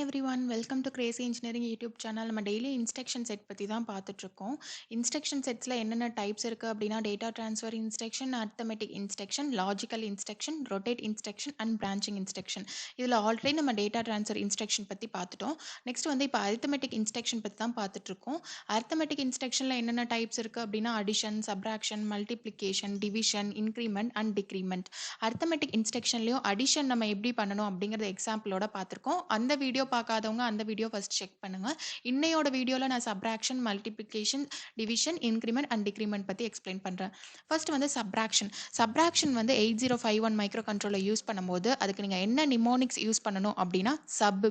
Everyone welcome to Crazy engineering YouTube channel. நம்ம daily instruction set பற்றி தான் பார்த்துட்ருக்கோம். இன்ஸ்ட்ரக்ஷன் செட்ஸில் என்னென்ன டைப்ஸ் இருக்குது அப்படின்னா data transfer instruction, arithmetic instruction, logical instruction, rotate instruction and branching instruction. இதில் ஆல்ரெடி நம்ம டேட்டா ட்ரான்ஸ்ஃபர் இன்ஸ்ட்ரக்ஷன் பற்றி பார்த்துட்டோம். நெக்ஸ்ட் வந்து இப்போ அரித்மெட்டிக் இன்ஸ்ட்ரக்ஷன் பற்றி தான் பார்த்துட்ருக்கோம். அரித்மெட்டிக் இன்ஸ்ட்ரக்ஷனில் என்னென்ன டைப்ஸ் இருக்குது அப்படின்னா addition, subtraction, multiplication, division, increment and decrement. Arithmetic இன்ஸ்ட்ரக்ஷன்லையும் அடிஷன் நம்ம எப்படி பண்ணணும் அப்படிங்கிறத எக்ஸாம்பிளோட பார்த்துருக்கோம். அந்த வீடியோ பார்க்காதவங்க அந்த வீடியோ ஃபர்ஸ்ட் செக் பண்ணுங்க. இன்னையோட வீடியோவில் நான் subtraction, multiplication, division, increment and decrement பற்றி எக்ஸ்பிளைன் பண்ணுறேன். ஃபர்ஸ்ட் வந்து சப்ராக்ஷன் வந்து 8051 மைக்ரோ கண்ட்ரோலர் யூஸ் பண்ணும்போது அதுக்கு நீங்கள் என்ன நிமோனிக்ஸ் யூஸ் பண்ணணும் அப்படின்னா சப்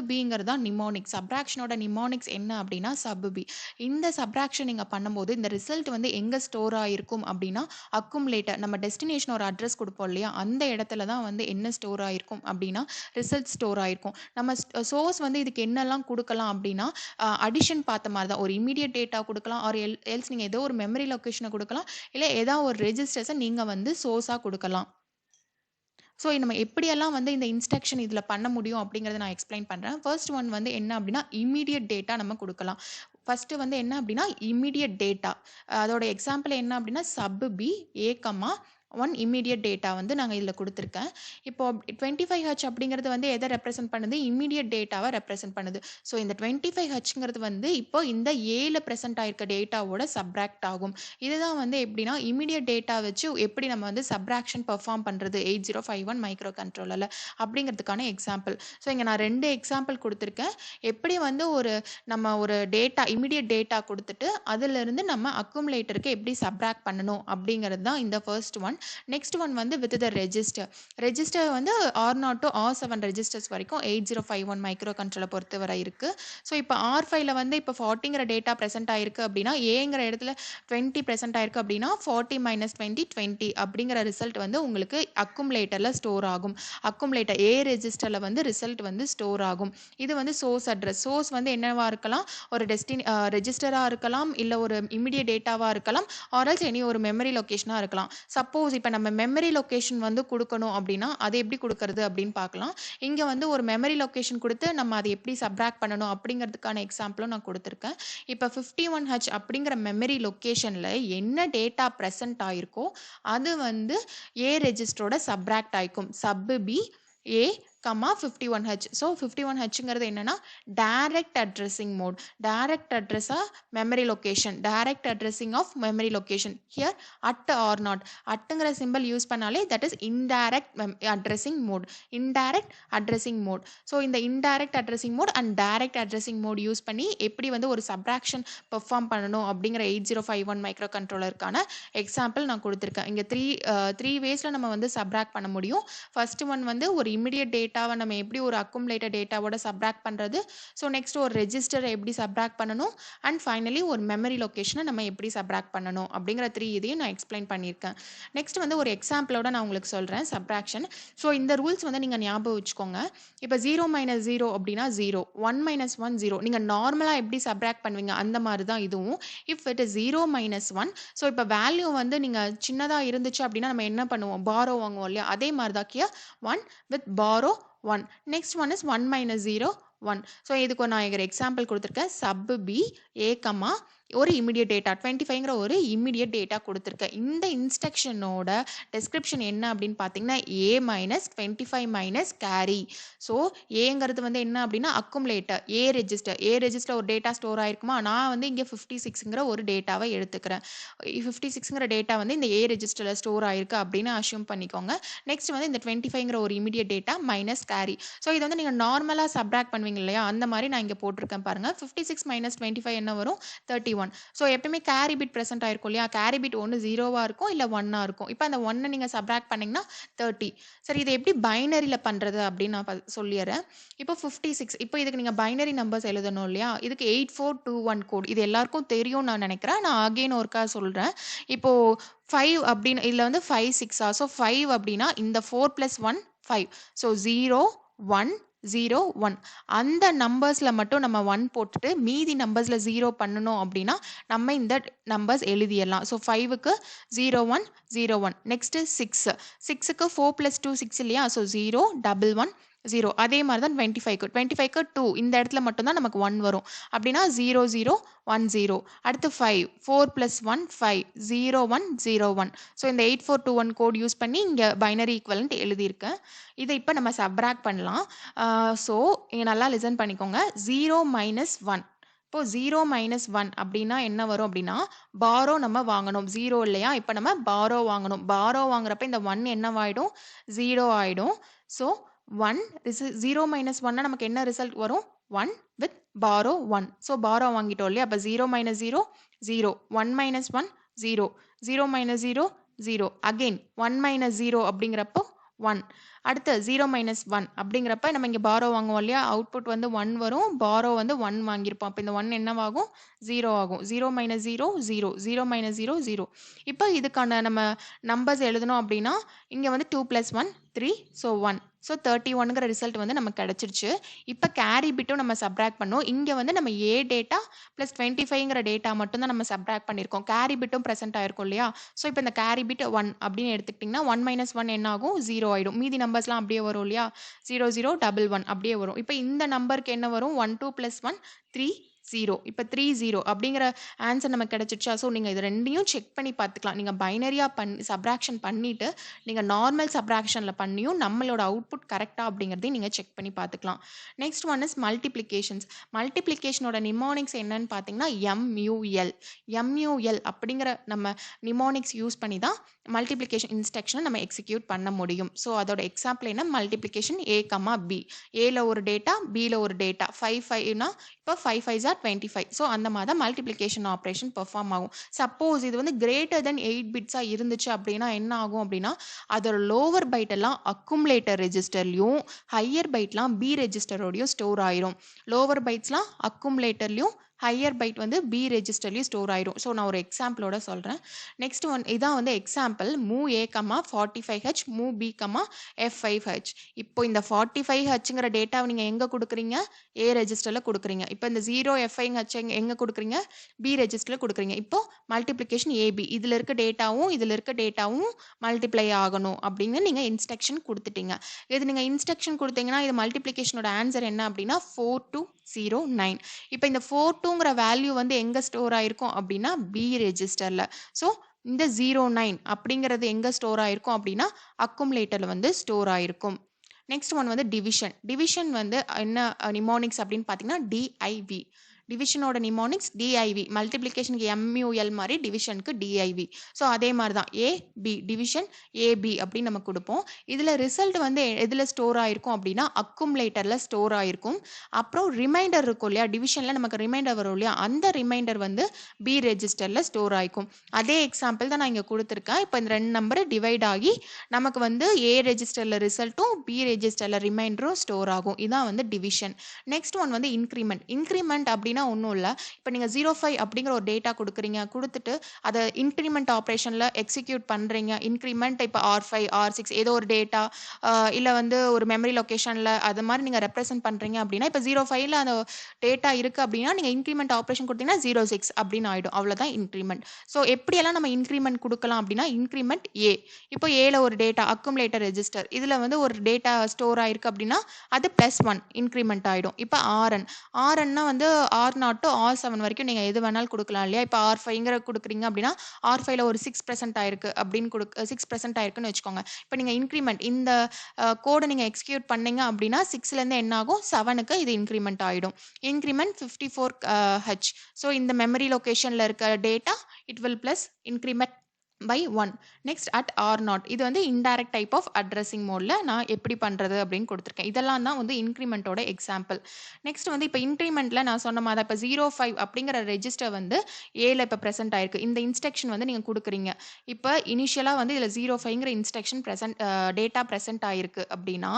பிங்கிறது தான் நிமோனிக். சப்ராக்ஷனோட நிமோனிக்ஸ் என்ன அப்படின்னா சப் பி. இந்த சப்ராக்ஷன் நீங்கள் பண்ணும்போது இந்த ரிசல்ட் வந்து எங்கே ஸ்டோர் ஆகிருக்கும் அப்படின்னா அக்குமுலேட்டர், நம்ம டெஸ்டினேஷன் ஒரு அட்ரஸ் கொடுப்போம் இல்லையா, அந்த இடத்துல தான் வந்து என்ன ஸ்டோர் ஆகிருக்கும் அப்படின்னா ரிசல்ட் ஸ்டோர் ஆகிருக்கும். நம்ம சோர்ஸ் வந்து இதுக்கு என்னெல்லாம் கொடுக்கலாம் அப்படின்னா அடிஷன் பார்த்த மாதிரி தான் ஒரு இமீடியட் டேட்டா கொடுக்கலாம், ஆர் எல்ஸ் நீங்கள் ஏதோ ஒரு மெமரி லொக்கேஷனை கொடுக்கலாம், இல்லை ஏதோ ஒரு ரெஜிஸ்டர்ஸை நீங்கள் வந்து சோர்ஸாக கொடுக்கலாம். ஸோ நம்ம எப்படியெல்லாம் வந்து இந்த இன்ஸ்ட்ரக்ஷன் இதில் பண்ண முடியும் அப்படிங்கிறத நான் எக்ஸ்பிளைன் பண்ணுறேன். ஃபர்ஸ்ட் ஒன் வந்து என்ன அப்படின்னா இமீடியட் டேட்டா நம்ம கொடுக்கலாம். ஃபஸ்ட்டு வந்து என்ன அப்படின்னா இமீடியட் டேட்டா, அதோட எக்ஸாம்பிள் என்ன அப்படின்னா sub B A comma 1 immediate data வந்து நாங்கள் இதில் கொடுத்துருக்கேன். இப்போ 25H அப்படிங்கிறது வந்து எதை ரெப்ரசென்ட் பண்ணுது, இமீடியட் டேட்டாவை ரெப்ரசென்ட் பண்ணுது. ஸோ இந்த 25Hங்கிறது வந்து இப்போ இந்த ஏல ப்ரெசென்ட் ஆயிருக்க டேட்டாவோட சப்ராக்ட் ஆகும். இதுதான் வந்து எப்படின்னா இமீடியட் டேட்டா வச்சு எப்படி நம்ம வந்து சப்ராக்ஷன் பெர்ஃபார்ம் பண்ணுறது 8051 மைக்ரோ கண்ட்ரோலரில் அப்படிங்கிறதுக்கான எக்ஸாம்பிள். ஸோ இங்கே நான் 2 எக்ஸாம்பிள் கொடுத்துருக்கேன். எப்படி வந்து நம்ம ஒரு டேட்டா இமீடியட் டேட்டா கொடுத்துட்டு அதிலிருந்து நம்ம அக்குமுலேட்டருக்கு எப்படி சப்ராக்ட் பண்ணணும் அப்படிங்கிறது தான் இந்த ஃபர்ஸ்ட் ஒன். நெக்ஸ்ட் ஒன் வந்து வித் த ரெஜிஸ்டர் வந்து R0 to R7 ரெஜிஸ்டர்ஸ் வரைக்கும் 8051 மைக்ரோ கண்ட்ரோலை பொறுத்தவரை இருக்கு. ஸோ இப்போ R5ல வந்து இப்போ 40ங்கிற டேட்டா ப்ரெசென்ட் ஆயிருக்கு அப்படின்னா ஏங்கிற இடத்துல 20 ப்ரெசென்ட் ஆயிருக்கு அப்படின்னா 40 - 20 20 அப்படிங்கிற ரிசல்ட் வந்து உங்களுக்கு அக்குமுலேட்டரில் ஸ்டோர் ஆகும். அக்குமுலேட்டர் ஏ ரெஜிஸ்டரில் வந்து ரிசல்ட் வந்து ஸ்டோர் ஆகும். இது வந்து சோர்ஸ் அட்ரஸ். சோர்ஸ் வந்து என்னவா இருக்கலாம், ஒரு ரெஜிஸ்டராக இருக்கலாம், இல்லை ஒரு இமீடியட் டேட்டாவாக இருக்கலாம், ஆர்எல்ஸ் எனி ஒரு மெமரி லொக்கேஷனாக இருக்கலாம். சப்போஸ் இப்போ நம்ம மெமரி லொக்கேஷன் வந்து கொடுக்கணும் அப்படின்னா அது எப்படி கொடுக்கறது அப்படின்னு பார்க்கலாம். இங்கே வந்து ஒரு மெமரி லொக்கேஷன் கொடுத்து நம்ம அதை எப்படி சப்ராக்ட் பண்ணணும் அப்படிங்கிறதுக்கான எக்ஸாம்பிளும் நான் கொடுத்துருக்கேன். இப்போ 51H அப்படிங்கிற மெமரி லொக்கேஷனில் என்ன டேட்டா ப்ரெசென்ட் ஆயிருக்கோ அது வந்து ஏ ரெஜிஸ்டரோட சப்ராக்ட் ஆயிக்கும். Sub B A comma 51H. So 51Hங்கிறது என்னன்னா டைரக்ட் அட்ரஸிங் மோட். டைரக்ட் அட்ரஸாக memory location, direct addressing of memory location. Here at or not, அட்டுங்கிற சிம்பிள் யூஸ் பண்ணாலே that is indirect addressing mode. Indirect addressing mode. So இந்த indirect addressing mode and direct addressing mode use பண்ணி எப்படி வந்து ஒரு subtraction perform பண்ணணும் அப்படிங்கிற 8051 micro கண்ட்ரோலருக்கான example நான் கொடுத்துருக்கேன். இங்கே த்ரீ வேஸில் நம்ம வந்து சப்ராக்ட் பண்ண முடியும். ஃபர்ஸ்ட் ஒன் வந்து ஒரு இமிடியட் டேட்டாவை நம்ம எப்படி ஒரு அக்குமுலேட்டர் டேட்டாவோட சப்ராக்ட் பண்ணுறது. ஸோ நெக்ஸ்ட் ஒரு ரெஜிஸ்டரை எப்படி சப்ராக்ட் பண்ணணும், அண்ட் ஃபைனலி ஒரு மெமரி லொக்கேஷனை நம்ம எப்படி சப்ராக்ட் பண்ணணும் அப்படிங்கிற 3 இதையும் நான் எக்ஸ்பிளைன் பண்ணியிருக்கேன். நெக்ஸ்ட் வந்து ஒரு எக்ஸாம்பிளோட நான் உங்களுக்கு சொல்கிறேன் சப்ராக்ஷன். ஸோ இந்த ரூல்ஸ் வந்து நீங்கள் ஞாபகம் வச்சுக்கோங்க. இப்போ 0 - 0 அப்படின்னா 0, 1 - 1 0. நீங்கள் நார்மலாக எப்படி சப்ராக்ட் பண்ணுவீங்க அந்த மாதிரி தான் இதுவும். இஃப் இட் இஸ் 0 - 1, ஸோ இப்போ வேல்யூ வந்து நீங்கள் சின்னதாக இருந்துச்சு அப்படின்னா நம்ம என்ன பண்ணுவோம், பாரோ வாங்குவோம் இல்லையா, அதே மாதிரி தான் கியா 1 with borrow 1. Next one is 1 - 0 1. So இதுக்கு நான் ஒரு எக்ஸாம்பிள் கொடுத்துருக்கேன். சப் பி ஏ கமா ஒரு இமிடியட் டேட்டா 25ங்கிற ஒரு இமிடியட் டேட்டா கொடுத்துருக்கேன். இந்த இன்ஸ்ட்ரக்ஷனோட டெஸ்கிரிப்ஷன் என்ன அப்படின்னு பார்த்தீங்கன்னா ஏ - 25 - கேரி. ஸோ ஏங்கிறது வந்து என்ன அப்படின்னா அக்குமுலேட்டர், ஏ ரெஜிஸ்டர் ஒரு டேட்டா ஸ்டோர் ஆயிருக்குமா, நான் வந்து இங்கே 56ங்கிற ஒரு டேட்டாவை எடுத்துக்கிறேன். 56ங்கிற டேட்டா வந்து இந்த ஏ ரெஜிஸ்டரில் ஸ்டோர் ஆயிருக்கு அப்படின்னு அஷ்யூம் பண்ணிக்கோங்க. நெக்ஸ்ட் வந்து இந்த 25ங்கிற ஒரு immediate data minus carry. So இது வந்து நீங்கள் நார்மலாக சப்ராக்ட் பண்ணுவீங்க இல்லையா, அந்த மாதிரி நான் இங்கே போட்டிருக்கேன் பாருங்க. 56 - 25 என்ன வரும், 31. ஸோ எப்பவுமே கேரி பிட் ப்ரெசென்ட் ஆயிருக்கும் இல்லையா, கேரி பிட் ஒன்று 0வா இருக்கும் இல்லை 1ஆ இருக்கும். இப்போ அந்த 1 நீங்கள் சப்ராக்ட் பண்ணிங்கன்னா 30. சரி, இதை எப்படி பைனரியில் பண்ணுறது அப்படின்னு நான் சொல்லிடுறேன். இப்போ 56, இப்போ இதுக்கு நீங்கள் பைனரி நம்பர்ஸ் எழுதணும் இல்லையா, இதுக்கு 8421 கோட். இது எல்லாருக்கும் தெரியும் நான் நினைக்கிறேன். நான் அகெயின் ஒருக்கா சொல்கிறேன். இப்போது 5 அப்படின்னு இதில் வந்து 5 6ஆ, ஸோ 5 அப்படின்னா இந்த 4 + 1 5. ஸோ 0 1 0 1 அந்த நம்பர்ஸில் மட்டும் நம்ம 1 போட்டுட்டு மீதி நம்பர்ஸில் 0 பண்ணணும் அப்படின்னா நம்ம இந்த நம்பர்ஸ் எழுதிடலாம். ஸோ 5க்கு 0 1 0 1. நெக்ஸ்ட்டு 6க்கு 4 + 2 6 இல்லையா, ஸோ 0 11 0. அதே மாரி தான் 25க்கு 25க்கு 2 இந்த இடத்துல மட்டும் தான் நமக்கு 1 வரும். அப்படின்னா 0, 0, 1, 0. அடுத்து 5 4 + 1 5 0, 1, 0, 1. ஸோ இந்த 8421 கோட் யூஸ் பண்ணி இங்க பைனரி ஈக்குவலன்ட் எழுதியிருக்கேன். இத இப்ப நம்ம சப்ட்ராக்ட் பண்ணலாம். ஸோ இங்க நல்லா லிசன் பண்ணிக்கோங்க. 0 - 1. இப்போ 0 - 1 அப்படின்னா என்ன வரும் அப்படின்னா, பாரோ நம்ம வாங்கணும். 0 இல்லையா? இப்ப நம்ம பாரோ வாங்கணும். பாரோ வாங்குறப்ப இந்த 1 என்னவாயிடும்? 0 ஆயிடும். ஸோ 1 0 - 1னா நமக்கு என்ன ரிசல்ட் வரும்? 1 வித் பாரோ 1. ஸோ பாரோ வாங்கிட்டோம் இல்லையா? அப்ப 0 - 0 0. 1 - 1 0. 0 - 0 0. அகைன் 1 - 0 அப்படிங்கிறப்போ 1. அடுத்து 0 - 1 அப்படிங்கிறப்ப நம்ம இங்க பாரோ வாங்குவோம் இல்லையா? அவுட்புட் வந்து 1 வரும். பாரோ வந்து 1 வாங்கியிருப்போம். அப்ப இந்த 1 என்னவாகும்? 0 ஆகும். 0 - 0 0. 0 - 0 0. இப்ப இதுக்கான நம்ம நம்பர்ஸ் எழுதணும் அப்படின்னா, இங்க வந்து 2 + 1 3. ஸோ 1. ஸோ 31ங்கிற ரிசல்ட் வந்து நமக்கு கிடைச்சிருச்சு. இப்ப கேரி பிட்டும் நம்ம சப்ட்ராக்ட் பண்ணோம். இங்க வந்து நம்ம ஏ டேட்டா பிளஸ் 25ங்கிற டேட்டா மட்டும் தான் நம்ம சப்ட்ராக்ட் பண்ணியிருக்கோம். கேரி பிட்டும் பிரசன்ட் ஆயிருக்கும் இல்லையா? ஸோ இப்ப இந்த கேரி பிட் 1 அப்படின்னு எடுத்துக்கிட்டிங்கன்னா 1 - 1 என்ன ஆகும்? 0 ஆயிடும். மீதி நம்பர்ஸ்லாம் அப்படியே வரும் இல்லையா? 0 0 1 1 அப்படியே வரும். இப்ப இந்த நம்பருக்கு என்ன வரும்? 1 2 + 1 3 0. இப்ப 3 0 அப்படிங்கிற ஆன்சர் நமக்கு கிடைச்சிருச்சா? ஸோ நீங்க இது 2யும் செக் பண்ணி பார்த்துக்கலாம். நீங்க பைனரியா சப்ட்ராக்ஷன் பண்ணிட்டு, நீங்க நார்மல் சப்ட்ராக்ஷன்ல பண்ணியும் நம்மளோட அவுட்புட் கரெக்ட்டா அப்படிங்கிறதையும் நீங்க செக் பண்ணி பார்த்துக்கலாம். Next one is multiplications. மல்டிப்ளிகேஷனோட நிமோனிக்ஸ் என்னன்னு பார்த்தீங்கன்னா, MUL. MUL அப்படிங்கிற நம்ம நிமோனிக்ஸ் யூஸ் பண்ணி தான் மல்டிப்ளிகேஷன் இன்ஸ்ட்ரக்ஷனை நம்ம எக்ஸிக்யூட் பண்ண முடியும். ஸோ அதோட எக்ஸாம்பிள் என்ன? Multiplication A, B. ஏல ஒரு டேட்டா, Bல ஒரு டேட்டா. 5 5னா இப்போ 5 5s are 25. ஸோ அந்த மாதிரி தான் மல்டிப்ளிகேஷன் ஆப்ரேஷன் பெர்ஃபார்ம் ஆகும். சப்போஸ் இது வந்து கிரேட்டர் தென் 8 பிட்ஸா இருந்துச்சு அப்படின்னா என்ன ஆகும் அப்படின்னா, அதோட லோவர் பைட் எல்லாம் அக்குமுலேட்டர் ரெஜிஸ்டர்லயும், ஹையர் பைட்லாம் பி ரெஜிஸ்டரோடையும் ஸ்டோர் ஆயிரும். லோவர் பைட்ஸ்லாம் அக்குமுலேட்டர்லயும், ஹையர் பைட் வந்து பி ரெஜிஸ்டர்லயும் ஸ்டோர் ஆயிரும். ஸோ நான் ஒரு எக்ஸாம்பிளோட சொல்றேன். நெக்ஸ்ட் ஒன் இதான் வந்து எக்ஸாம்பிள். மூவ் ஏ, 45H, மூவ் பி, F5H. இப்போ இந்த 45Hங்கிற டேட்டாவை நீங்க எங்க கொடுக்குறீங்க? ஏ ரெஜிஸ்டர்ல கொடுக்குறீங்க. இப்போ இந்த 0 F5H எங்க கொடுக்குறீங்க? பி ரெஜிஸ்டர்ல கொடுக்குறீங்க. இப்போ மல்டிப்ளிகேஷன் ஏபி, இதுல இருக்க டேட்டாவும் இதுல இருக்க டேட்டாவும் மல்டிப்ளை ஆகணும் அப்படின்னு நீங்க இன்ஸ்ட்ரக்ஷன் கொடுத்துட்டீங்க. இது நீங்க இன்ஸ்ட்ரக்ஷன் கொடுத்தீங்கன்னா இது மல்டிப்ளிகேஷனோட ஆன்சர் என்ன அப்படின்னா 4209. இப்போ இந்த 42ங்கிற வேல்யூ வந்து எங்க ஸ்டோர் ஆயிருக்கும் அப்படின்னா பி ரெஜிஸ்டர்ல. ஸோ இந்த 09 அப்படிங்கிறது எங்க ஸ்டோர் ஆயிருக்கும் அப்படின்னா அக்குமுலேட்டர்ல வந்து ஸ்டோர் ஆயிருக்கும். நெக்ஸ்ட் ஒன் வந்து டிவிஷன். டிவிஷன் வந்து என்ன நிமோனிக்ஸ் அப்படின்னு பார்த்தீங்கன்னா டிஐவி. டிவிஷனோட நிமோனிக்ஸ் டிஐவி. மல்டிப்ளிகேஷனுக்கு MUL மாதிரி டிவிஷனுக்கு டிஐவி. ஸோ அதே மாதிரி தான் ஏபி டிவிஷன் ஏபி அப்படின்னு நம்ம கொடுப்போம். இதில் ரிசல்ட் வந்து எதில் ஸ்டோர் ஆயிருக்கும் அப்படின்னா அக்குமுலேட்டரில் ஸ்டோர் ஆயிருக்கும். அப்புறம் ரிமைண்டர் இருக்கும் இல்லையா? டிவிஷனில் நமக்கு ரிமைண்டர் வரும் இல்லையா? அந்த ரிமைண்டர் வந்து பி ரெஜிஸ்டரில் ஸ்டோர் ஆயிருக்கும். அதே எக்ஸாம்பிள் தான் நான் இங்கே கொடுத்துருக்கேன். இப்போ இந்த 2 நம்பர் டிவைட் ஆகி நமக்கு வந்து ஏ ரெஜிஸ்டரில் ரிசல்ட்டும் பி ரெஜிஸ்டரில் ரிமைண்டரும் ஸ்டோர் ஆகும். இதான் வந்து டிவிஷன். நெக்ஸ்ட் ஒன் வந்து இன்க்ரிமெண்ட். இன்க்ரிமெண்ட் அப்படின்னா ஒன்றும் இல்லை. இப்போ நீங்கள் 05 அப்படிங்கிற ஒரு டேட்டா கொடுக்குறீங்க. கொடுத்துட்டு அதை இன்க்ரிமெண்ட் ஆப்ரேஷனில் எக்ஸிக்யூட் பண்ணுறீங்க. இன்க்ரிமெண்ட் இப்போ R5 R6 ஏதோ ஒரு டேட்டா இல்லை வந்து ஒரு மெமரி லொக்கேஷனில் அது மாதிரி நீங்கள் ரெப்ரசென்ட் பண்ணுறீங்க அப்படின்னா இப்போ 05ல அந்த டேட்டா இருக்குது அப்படின்னா நீங்கள் இன்க்ரிமெண்ட் ஆப்ரேஷன் கொடுத்தீங்கன்னா 06 அப்படின்னு ஆகிடும். அவ்வளோதான் இன்க்ரிமெண்ட். ஸோ எப்படியெல்லாம் நம்ம இன்க்ரிமெண்ட் கொடுக்கலாம் அப்படின்னா இன்க்ரிமெண்ட் ஏ. இப்போ ஏல ஒரு டேட்டா அக்குமுலேட்டர் ரெஜிஸ்டர் இதில் வந்து ஒரு டேட்டா ஸ்டோர் ஆயிருக்கு அப்படின்னா அது +1 இன்க்ரிமெண்ட் ஆகிடும். இப்போ ஆர்என்னா வந்து R0 to R7 வரைக்கும் நீங்கள் எது வேணாலும் கொடுக்கலாம் இல்லையா? இப்போ R5ங்கிற கொடுக்குறீங்க அப்படின்னா R5ல ஒரு 6% ஆயிருக்கு அப்படின்னு 6% ஆயிருக்குன்னு வச்சுக்கோங்க. இப்போ நீங்கள் இன்க்ரிமெண்ட் இந்த கோடை நீங்கள் எக்ஸிக்யூட் பண்ணீங்க அப்படின்னா 6லேருந்து என்ன ஆகும்? 7க்கு இது இன்க்ரிமெண்ட் ஆகிடும். Increment 54H. ஸோ இந்த மெமரி லொக்கேஷனில் இருக்க data it will plus increment by 1. Next at R0. இது வந்து இன்டைரக்ட் டைப் ஆஃப் அட்ரஸிங் மோடில் நான் எப்படி பண்ணுறது அப்படின்னு கொடுத்துருக்கேன். இதெல்லாம் தான் வந்து இன்க்ரிமெண்ட்டோட எக்ஸாம்பிள். நெக்ஸ்ட் வந்து இப்போ இன்க்ரிமெண்ட்டில் நான் சொன்ன மாதிரி இப்போ 05 அப்படிங்கிற ரெஜிஸ்டர் வந்து ஏல இப்போ ப்ரெசென்ட் ஆயிருக்கு. இந்த இன்ஸ்ட்ரக்ஷன் வந்து நீங்கள் கொடுக்குறீங்க. இப்போ இனிஷியலாக வந்து இதில் 05ங்கிற இன்ஸ்ட்ரக்ஷன் டேட்டா ப்ரெசென்ட் ஆயிருக்கு அப்படின்னா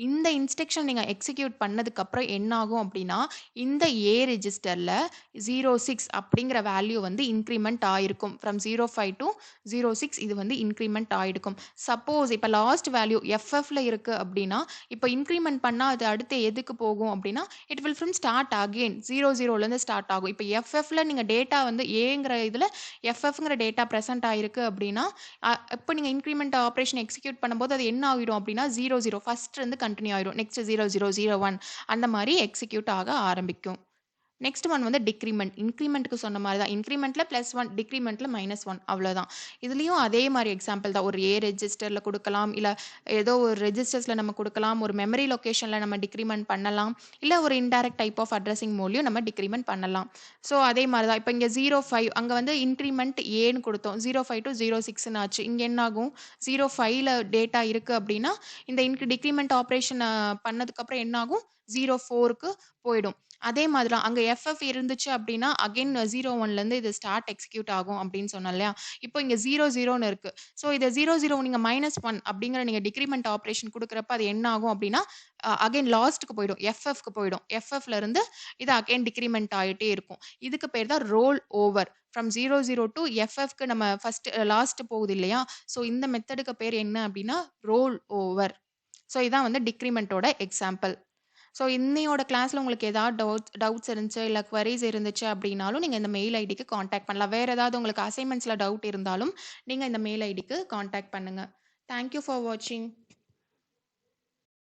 இந்த இன்ஸ்ட்ரக்ஷன் நீங்கள் எக்ஸிக்யூட் பண்ணதுக்கப்புறம் என்ன ஆகும் அப்படின்னா இந்த ஏ ரெஜிஸ்டரில் 06 அப்படிங்கிற வேல்யூ வந்து இன்க்ரிமெண்ட் ஆயிருக்கும். ஃப்ரம் 05 to 06 இது வந்து இன்க்ரிமெண்ட் ஆயிடுக்கும். சப்போஸ் இப்ப லாஸ்ட் வேல்யூ எஃப்எஃப்ல இருக்கு அப்படின்னா, இப்ப இன்க்ரிமெண்ட் பண்ணா அது அடுத்து எதுக்கு போகும் அப்படின்னா, it will from start again 00லேருந்து ஸ்டார்ட் ஆகும். இப்ப எஃப்எஃப்ல நீங்க டேட்டா வந்து ஏங்கிற இதுல எஃப்எஃப்ங்கிற டேட்டா பிரசன்ட் ஆயிருக்கு அப்படின்னா, இப்ப நீங்க இன்க்ரிமெண்ட் ஆப்பரேஷன் எக்ஸிக்யூட் பண்ணும்போது அது என்ன ஆகிடும் அப்படின்னா 00 ஃபர்ஸ்ட் இருந்து கன்டின்யூ ஆயிரும். நெக்ஸ்ட் 00, 01 அந்த மாரி எக்ஸிக்யூட் ஆக ஆரம்பிக்கும். நெக்ஸ்ட் ஒன் வந்து டிக்ரிமெண்ட். இன்க்ரிமெண்ட்க்கு சொன்ன மாரி தான். இன்க்ரிமெண்ட்ல +1 டிக்ரிமெண்ட்ல -1 அவ்வளோதான். இதுலயும் அதே மாரி எக்ஸாம்பிள் தான். ஒரு ரெஜிஸ்டர்ல குடுக்கலாம். இல்ல ஏதோ ஒரு ரெஜிஸ்டர்ஸ்ல நம்ம குடுக்கலாம். ஒரு மெமரி லொகேஷன்ல நம்ம டிக்ரிமெண்ட் பண்ணலாம். இல்ல ஒரு இன்டைரக்ட் டைப் ஆஃப் அட்ரஸிங் மோட்லயும் நம்ம டிக்ரிமெண்ட் பண்ணலாம். ஸோ அதே மாரி தான். இப்ப இங்க 05 அங்க வந்து இன்கிரிமெண்ட் ஏன்னு குடுத்தோம். 05 to 06ன்னு ஆச்சு. இங்க என்ன ஆகும்? 05ல டேட்டா இருக்கு அப்படின்னா, இந்த டிக்ரிமெண்ட் ஆப்பரேஷன் பண்ணதுக்கப்புறம் என்ன ஆகும்? 04க்கு போயிடும். அதே மாதிரி தான். அங்க எஃப்எஃப் இருந்துச்சு அப்டின்னா, அகைன் 01லேருந்து இது ஸ்டார்ட் எக்ஸிக்யூட் ஆகும் அப்டின்னு சொன்னேன் இல்லையா? இப்போ இங்க 00ன்னு இருக்கு. ஸோ இத 00 நீங்க -1 அப்டிங்கிற நீங்க டிக்ரிமெண்ட் ஆப்பரேஷன் குடுக்குறப்ப அது என்ன ஆகும் அப்டின்னா, அகைன் லாஸ்ட்க்கு போயிடும். எஃப்எஃப்க்கு போயிடும். எஃப்எஃப்லருந்து இது அகைன் டிக்ரிமெண்ட் ஆயிட்டே இருக்கும். இதுக்கு பேர் தான் ரோல் ஓவர். ஃப்ரம் 00 டூ எஃப்எஃப்க்கு நம்ம ஃபர்ஸ்ட் லாஸ்ட் போகுது இல்லையா? ஸோ இந்த மெத்தடுக்கு பேர் என்ன அப்டின்னா, ரோல் ஓவர். ஸோ இதான் வந்து டிக்ரிமெண்ட்டோட எக்ஸாம்பிள். ஸோ இன்னையோட கிளாஸ்ல உங்களுக்கு ஏதாவது டவுட்ஸ் இருந்துச்சு, இல்ல குவரீஸ் இருந்துச்சு அப்படின்னாலும், நீங்க இந்த மெயில் ஐடிக்கு கான்டாக்ட் பண்ணலாம். வேற ஏதாவது உங்களுக்கு அசைன்மென்ட்ஸ்ல டவுட் இருந்தாலும், நீங்க இந்த மெயில் ஐடிக்கு கான்டாக்ட் பண்ணுங்க. தேங்க் யூ ஃபார் வாட்சிங்.